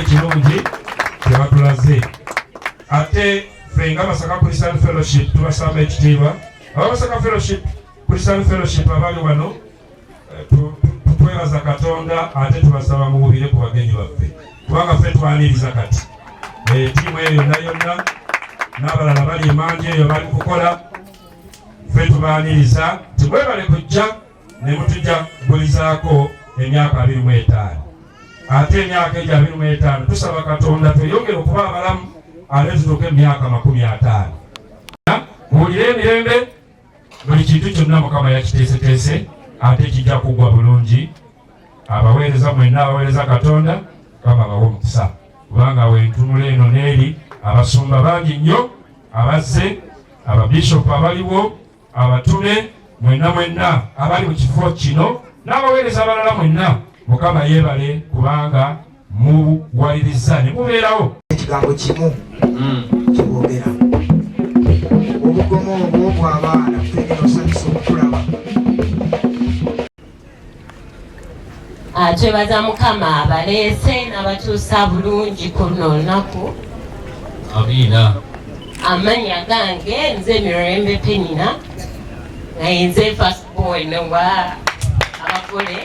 kirungi tebatulaze ate fenga Masaka Christian Fellowship tubasaba ekitiibwa Masaka Christian Fellowship abali wano twebaza Katonda ate tubasaba mububire ku bagenyi baffe kubanga ffe twaniriza kati tiimu eyo yonna n'abalala bali emanju eyo bali kukola ffe tubaaniriza timwebale kujja ne mutujja kugulizaako emyaka 25 ate emyaka egyo 25 tusaba Katonda tweyongere okuba abalamu ate tutuuke emyaka 50 muwulire emirembe buli kintu kyonna Mukama yakiteeseteese ate kijja kugwa bulungi abaweereza mwenna abaweereza Katonda Mukama bawe omukisa kubanga wentunula eno n'eri abasumba bangi nnyo abazze ababishopu abaliwo abatume mwenna abali mu kifo kino n'abaweereza abalala mwenna Mukama yeebale kubanga muwaliriza ne mubeerawo ekigambo kimu kibogera obugomo obwo bw'abaana tulina osanyusa okukulaba twebaza Mukama abaleese n'abatuusa bulungi ku luno olunaku. Amina. Amannya gange nze Mirembe Penina nga nze first born wa abagole.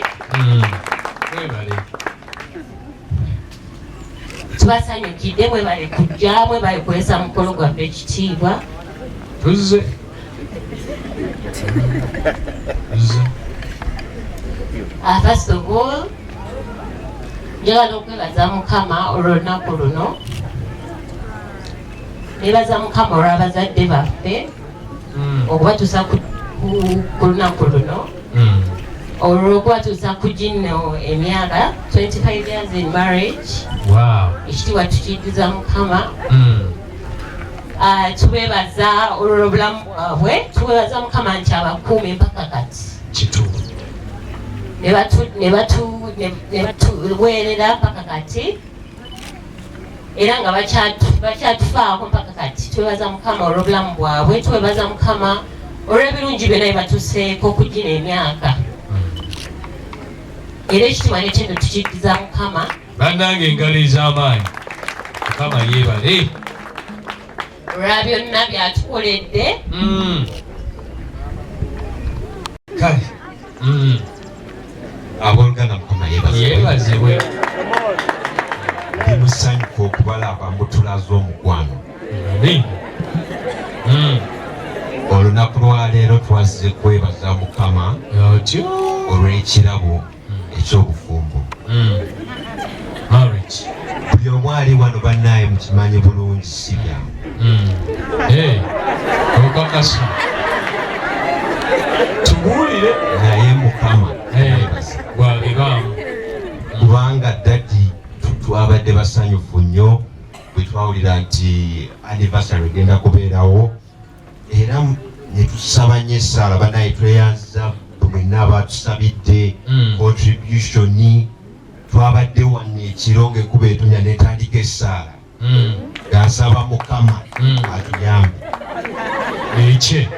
Tubasanyukidde mwebale kujja mwebale kuweesa mukolo gwaffe ekitiibwa. Tuzze. First of all, njagala okwebaza Mukama olw'olunaku luno. Nebaza Mukama olw'abazadde baffe okubatuusa ku lunaku luno. Olw'okubatuusa ku gino emyaka 25 years in marriage. Wow. Ekitiibwa tukiddiza Mukama. Tubeebaza olw'obulamu bwabwe. Tubeebaza Mukama nti abakuume mpaka kati. Kituufu. Ne batuweerera mpaka kati era nga bakyatufaako mpaka kati. Twebaza Mukama olw'obulamu bwabwe, twebaza Mukama olw'ebirungi byonna bye batuuseeko ku gino emyaka. Era ekitiibwa n'ekyendo tukiddiza Mukama. Bannange engalo ez'amaanyi Mukama yeebale olwa byonna byatukoledde. Kale abooluganda Mukama yeebazibwe. ndi musanyufu okubalaba mutulaza omukwano. Olunaku lwaleero twazze kwebaza Mukama olw'ekirabo eky'obufumbo. Buli omu ali wano bannaye mukimanyi bulungi si byangu. Okakasa tubuulire naye Mukama bwabibaamu kubanga dadi twabadde basanyufu nnyo bwe twawulira nti anniversary egenda kubeerawo era ne tusaba nnyo essaala bannaye tweyanza mwenna abatusabidde contribution. Twabadde wano ekiro ng'ekuba etonnya n'etandika essaala gasaba Mukama atuyambe ekye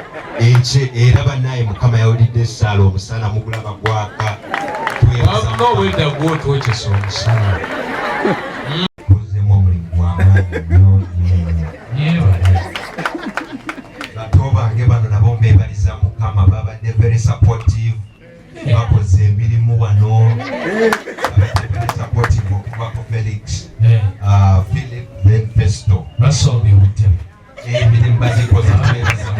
era bannaye Mukama yawulidde essaala omusana mugulaba gwaka. n'obwedda gw'otwokyesa omusana. Kozemu omulimu gw'amaanyi nnyo. Bato bange bano nabo mbeebaliza Mukama babadde very supportive. Bakoze emirimu wano babadde very supportive okuva ku Felix Philip then Festo basoobye obutemu emirimu bagikoze. Twebaza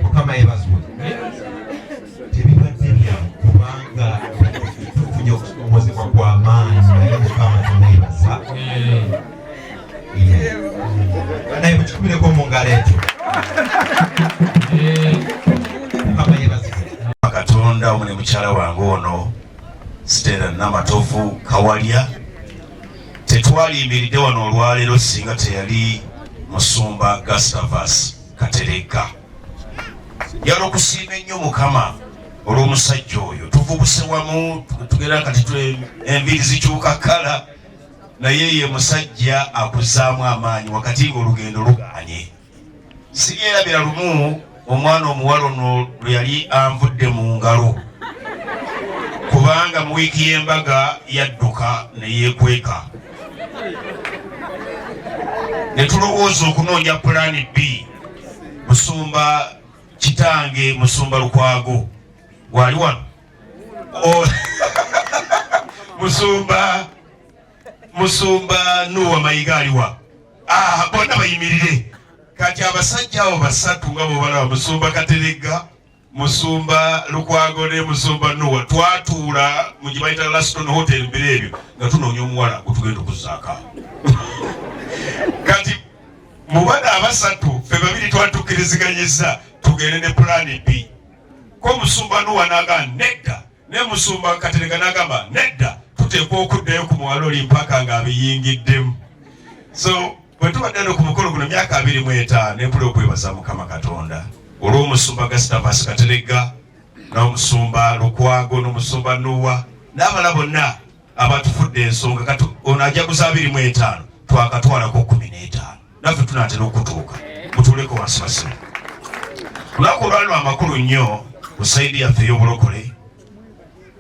Mukama yeebazibwe. Tebibadde byangu kubanga tufunye okusoomozebwa kw'amaanyi naye Mukama tuneebaza. Naye mukikubireko mu ngalo ekyo. Mukama yeebazibwe. Katonda omune mukyala wange ono Stella Namatofu Kawalya tetwaliyimiridde wano olwaleero singa teyali Musumba Gustavus Katereka. Yali okusiima ennyo Mukama olw'omusajja oyo. Tuvubuse wamu tugera kati enviiri zikyuka kala naye ye musajja akuzaamu amaanyi wakati ng'olugendo lugaanye. Siryerabira lumu omwana omuwala ono lwe yali anvudde mu ngalo kuba kubanga mu wiiki y'embaga yadduka ne yeekweka. Ne tulowooza okunoonya pulaani B. Musumba kitange Musumba Lukwago wali wano. Musumba Nuwa Mayiga aliwa. Bonna bayimirire. Kati abasajja abo basatu nga bw'obalaba Musumba Katerega, Musumba Lukwago ne Musumba Nuwa twatuula mu gye bayita Laston Hotel mbere ebyo nga tunoonya omuwala gutugenda okuzaaka. Kati mu bana abasatu ffe babiri twatukiriziganyizza tugende ne pulaani B. Ko Musumba Nuwa n'agamba nedda, ne Musumba Katerega n'agamba nedda, tuteekwa okuddayo ku mwalo oli mpaka ng'abiyingiddemu. So bwe tubadde no ku mukolo guno myaka 25 n'empula okwebaza Mukama Katonda olw'Omusumba Gustavus Katerega n'Omusumba Lukwago n'Omusumba Nuwa n'abala bonna abatufudde ensonga kati ono ajaguza 25 twakatwalako 15 naffe tunaatera okutuuka mutuuleko wansi basimu. Lunaku olwaliwo amakulu nnyo ku sayidi yaffe ey'obulokole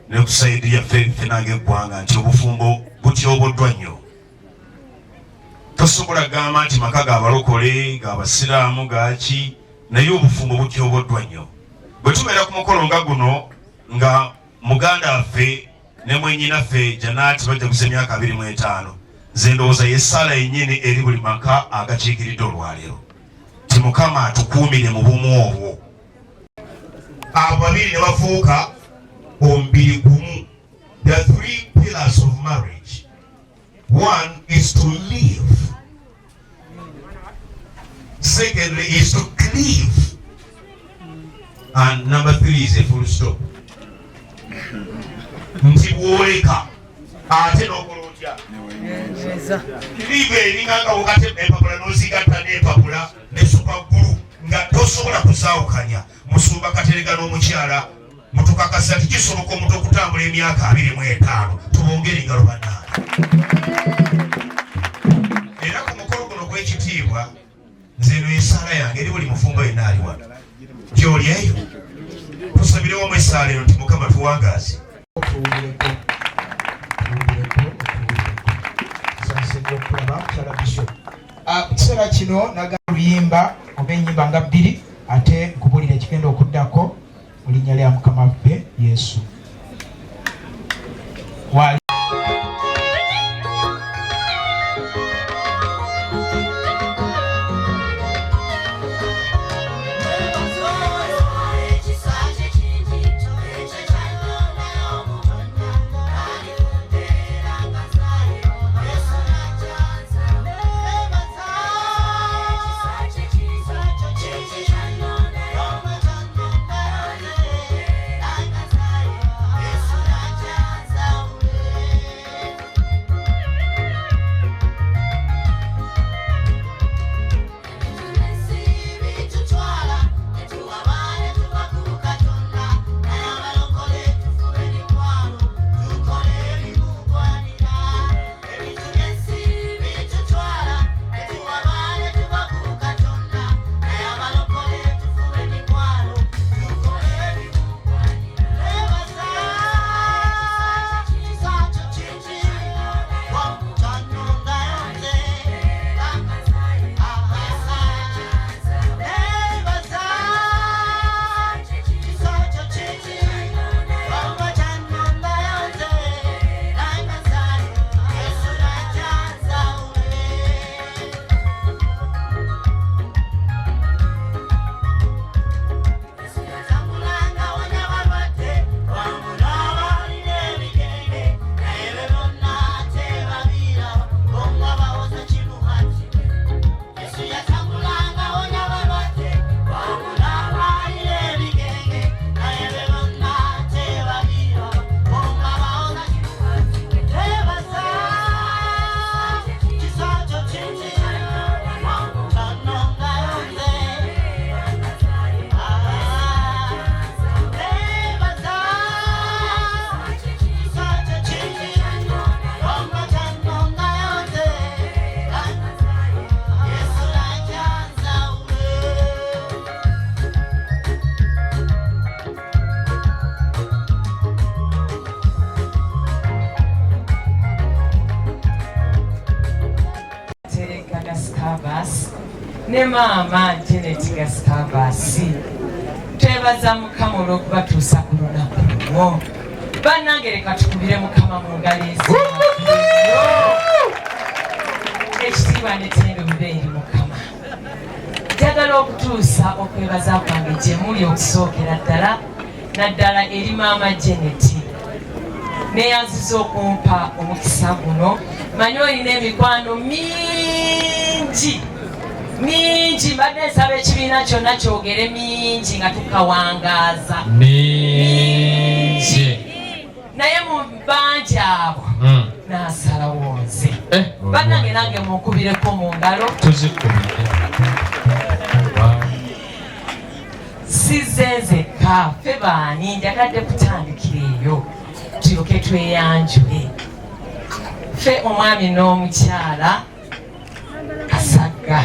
ne ku sayidi yaffe nange eggwanga nti obufumbo butyoboddwa nnyo. Tosobola gamba nti maka g'abalokole g'abasiraamu gaki naye obufumbo butyoboddwa nnyo. Bwe tubeera ku mukolo nga guno nga muganda waffe ne mwennyinaffe Janaati bajaguza emyaka 25 nze ndowooza y'essaala yennyini eri buli maka agakiikiridde olwaleero ti Mukama atukuumire mu bumu obwo. Abo babiri ne bafuuka omubiri gumu. There are 3 pillars of marriage. One is to live. Secondly is to cleave. And number 3 is a full stop. Nti bwoleka ate n'okulotya. Cleave eringanga wakati empapula n'ozigatta n'empapula ne supagulu nga tosobola kusaawukanya. Musumba Katerega n'omukyala mutukakasa nti kisoboka omuntu okutambula emyaka 25 tubongere engalo bannange. Era ku mukolo guno gw'ekitiibwa nze eno essaala yange eri buli mufumbo yenna ali wano gy'oli eyo tusabirewo mu essaala eno nti Mukama tuwangaaze. Mu kiseera kino naga oluyimba oba ennyimba nga 2 ate nkubulira ekigenda okuddako mu linnya lya Mukama waffe Yesu. Gastavas ne maama Janet Gastavas twebaza Mukama olw'okubatuusa ku lunaku luno. Bannange leka tukubire Mukama mu ngalo ekitiibwa n'ettendo bibe eri Mukama. Njagala okutuusa okwebaza kwange gye muli okusookera ddala naddala eri maama Janet neyanziza okumpa omukisa guno. Manyi olina emikwano mingi mbadde nsaba ekibiina kyonna kyogere mingi nga tukawangaaza mingi naye mu bbanja abo n'asalawo nze. Bannange nange munkubireko mu ngalo sizze nzekka ffe baani njagadde kutandikira eyo tulyoke tweyanjule. Ffe omwami n'omukyala Kasagga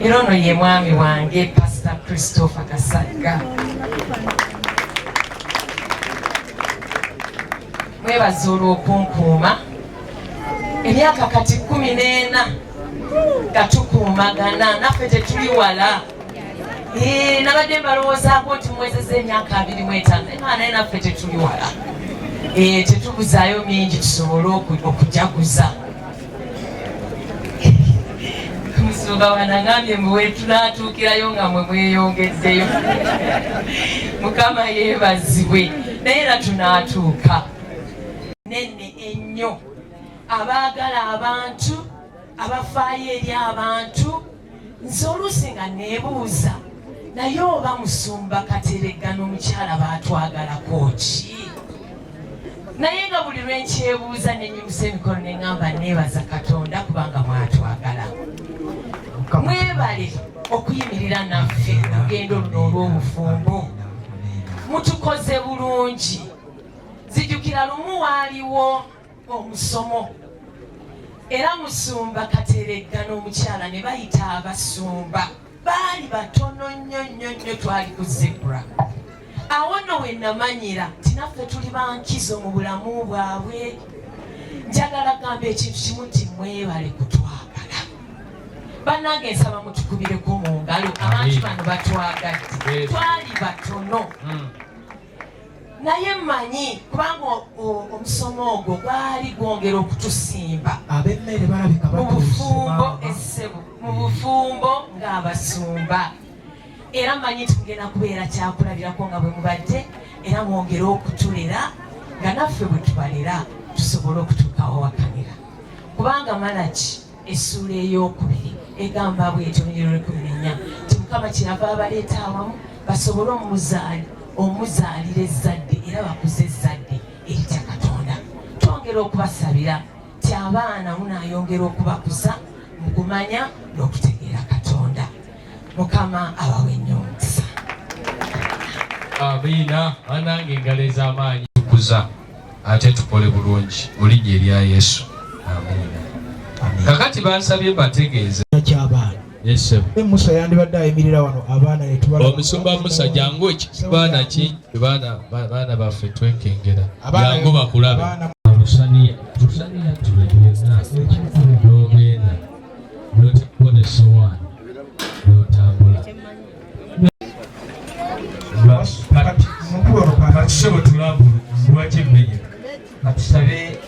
era ono ye mwami wange Pastor Christopher Kasagga. Mwebaza olw'okunkuuma emyaka kati 14 nga tukuumagana naffe tetuli wala. Nabadde mbalowoozaako nti mwezeza emyaka 25 naye naffe tetuli wala. Tetubuzaayo mingi tusobole okujaguza. Musumba wanagambye mwe tunaatuukirayo nga mwe mweyongeddeyo. Mukama yeebazibwe naye era tunaatuuka. Nenne ennyo abaagala abantu abafaayo eri abantu. Nze oluusi nga neebuuza naye oba Musumba Kateregga n'omukyala baatwagalako ki? Naye nga buli lwenkyebuuza nenyugusa emikono neŋŋamba neebaza Katonda kubanga mwatwagala. Mwebale okuyimirira naffe lugendo luno olw'obufumbo. Mutukoze bulungi. Zijjukira lumu waaliwo omusomo era Musumba Kateregga n'omukyala ne bayita abasumba. Baali batono nnyo twali ku zebra. Awo nno we namanyira nti naffe tuli bankizo mu bulamu bwabwe. Njagala gamba ekintu kimu nti mwebale kutwagala. Bannange nsaba mutukubireko mu ngalo abantu bano batwagadde. Twali batono. Naye mmanyi kubanga omusomo ogwo gwali gwongera okutusimba ab'emmere balabika mu bufumbo essebo mu bufumbo ng'abasumba. Era mmanyi tugenda kubeera kyakulabirako nga bwe mubadde era mwongere okutulera nga naffe bwe tubalera tusobole okutuukawo wakanira. Kubanga Malaki essuula ey'okubiri egamba bw'etyo Lunyiriro 14 nti Mukama kyeyava abaleeta awamu basobole omuzaalira ezzadde era bakuze ezzadde eritya Katonda. Twongera okubasabira ti abaana munaayongera okubakuza mu kumanya n'okutegeera Katonda. Mukama abawe nnyo omukisa. Amiina. Banange engalo ez'amaanyi tukuza ate tukole bulungi mu linnya erya Yesu. Amiina. Kakati bansabye bategeeze ky'abaana. Musa yandibadde ayimirira wano abaana ne tubala. Omusumba Musa jangu ekibaana ki baana baffe twenkengera jangu bakulabe. Lusaniya tulagirira n'ogenda n'otekko ne sowaani n'otambula. Katusebe tulambula lwaki emmenya katusabe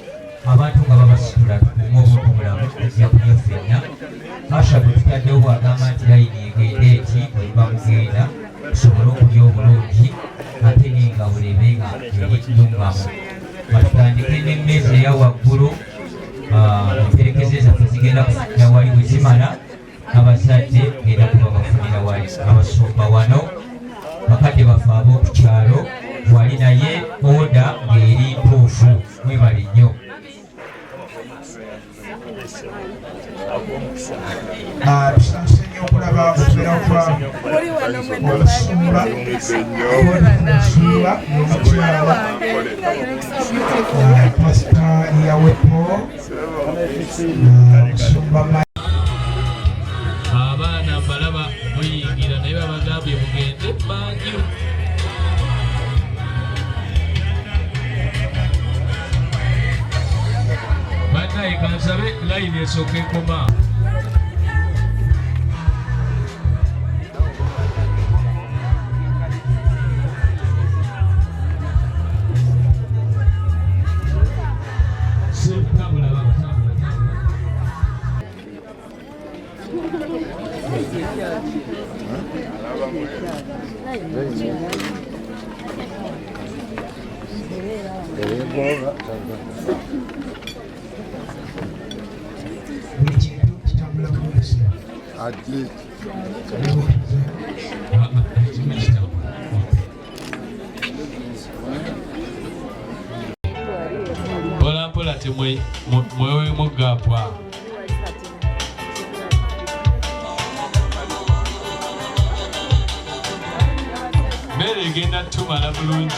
abantu nga babasitula tukume obwobulamu ekyakulya ffenna. Asha bwe tutaddewo bwagamba nti layini egende eti bweba mugenda tusobole okulya obulungi ate n'engabo lebenga erinyungamu. Batutandike n'emmeeza eya waggulu emperekeze zaffe zigenda kufunira wali bwe zimala abazadde genda kuba bafunira wali. Abasumba wano bakadde baffe ab'okukyalo wali naye oda ng'eri ntuufu. Mwebale nnyo. Tusanze nnyo okulaba okubeera kwa Omusumba n'omukyala Pasita Yawepo Omusumba. Abaana mbalaba muyingira naye babagambye mugende bangi. Bannaye kansabe layini esooka ekoma. Pola temwe mwewe mugapwa. Mere genda tumala bulungi.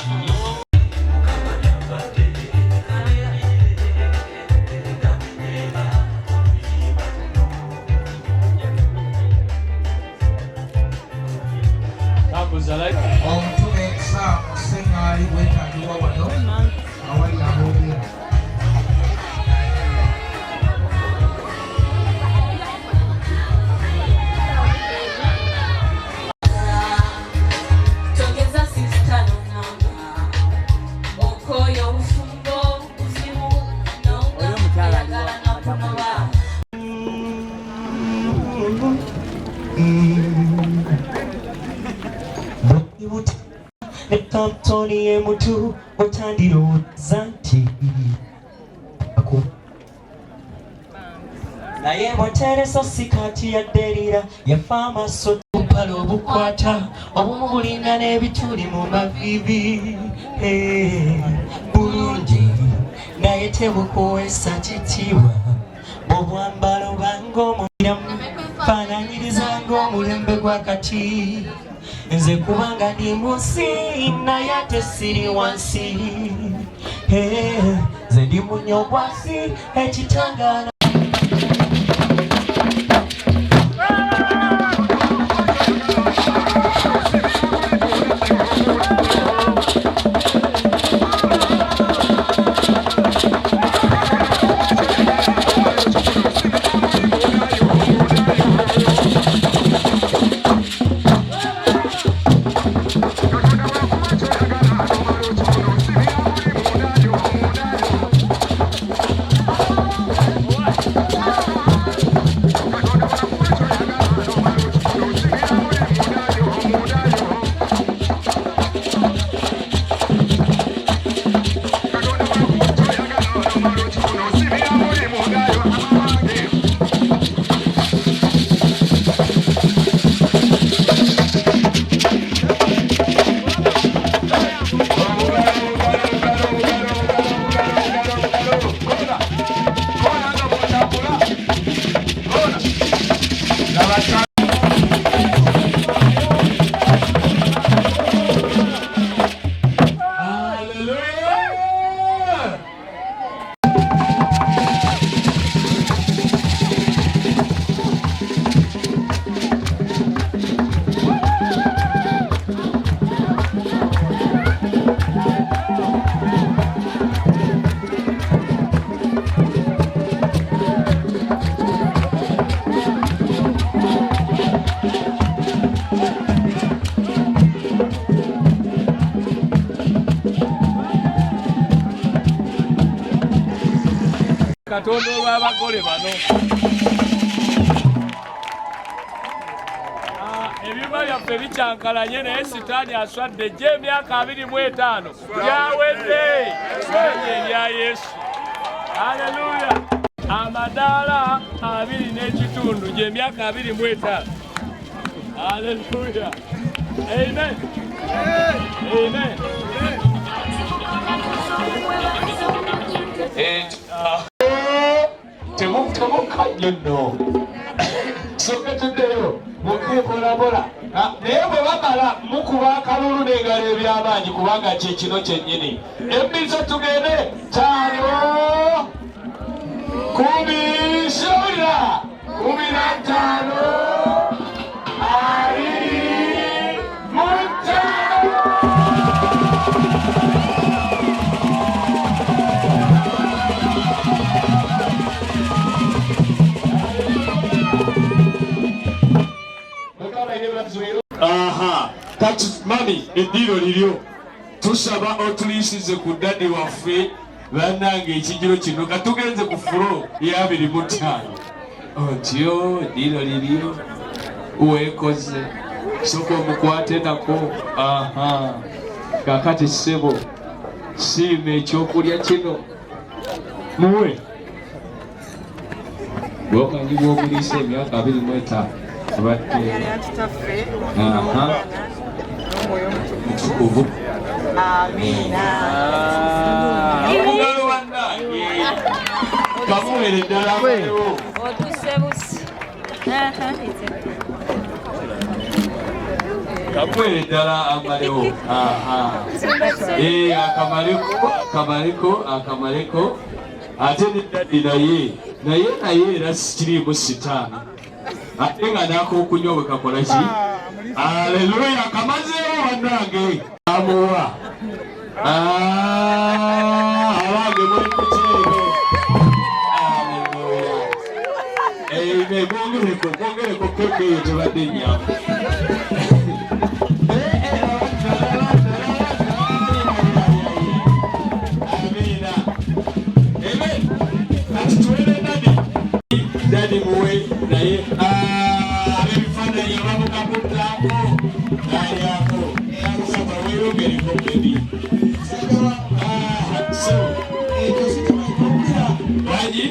Omutume Sam Sengali wetagibwa wano awali aboogera. Tony emutu otandiro zanti naye bwateresa sikati ya derira yafama so palo obukwata obumu bulinga n'ebituli mu mavivi bulungi naye tebukuwesa kitiibwa obwambalo bang'omuliramu faananyiriza ng'omulembe gwakati nze kubanga ndi munsi naye ate siri wansi nze ndi munyogwasi ekitangala Katonda olw'abagole bano ebyuma byaffe bikyankalanye naye sitaani aswadde gye emyaka 25 gyawedde ssenya erya Yesu. Haleluya. Amadaala 2 n'ekitundu gye emyaka 25. Haleluya. Amen. Amen. Temukanye nno soketuddeyo mukeekolabola naye bwe bamala mukuba akalulu n'engalo eby'amaanyi kubanga kyekino kyennyini embizo tugende 5 10 shoulder 15 aha kati mami eddiiro liryo tusaba otulisize ku ddadi waffe bannange ekijiro kino katugenze ku fulo ya 25 otyo eddiiro liryo wekoze soko mukwate nako. Aha, kakati sebo siima ekyokulya kino muwe bwomanyi bwobuliisa emyaka 25 abadde mutukuvu. Omugalo wannange kamuwere ddala amalewo. Kamuwere ddala amalewo. Akamaleko ate nedaddi naye era sikiriimu sitaani ate nga n'ak'okunywa bwe kakola ki. Aleluya, kamazeewo bannange amuwa abange mwekuteero. Aleluya, amen. Mwongereko keke eyo tebadde nnyamba. Dadi muwe naye abifaananyi abamukakutako nayako yakusaba weeyogereko bebi wanyi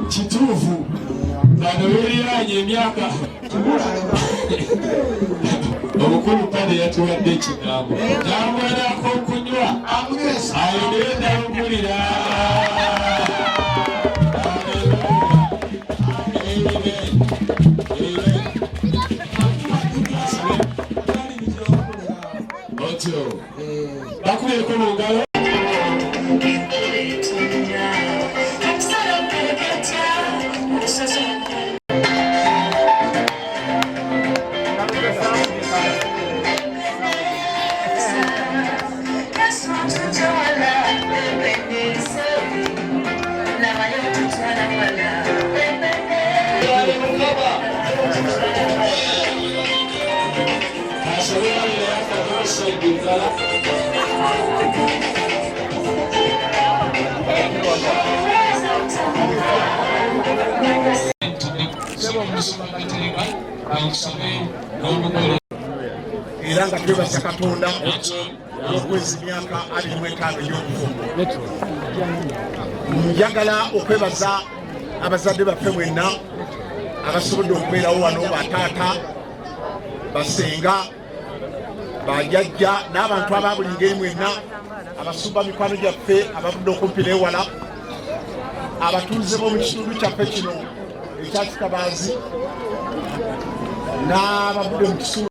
kituufu bano beeriraanye emyaka omukulu kane yatuwadde ekigambo namwanako okunywa ayo naye ddala okulira. Bakubireko mu ngalo. Era nga twebasa Katonda okwezi myaka 25 ey'obufumbo. Njagala okwebaza abazadde baffe mwenna abasobodde okubeerawo wano, bataata, basenga, bajjajja n'abantu aba buli ngeri mwenna, abasumba mikwano gyaffe abavudde okumpi n'ewala, abatuuze b'omu kitundu kyaffe kino ekya Kitabaazi n'abavudde mu kisungu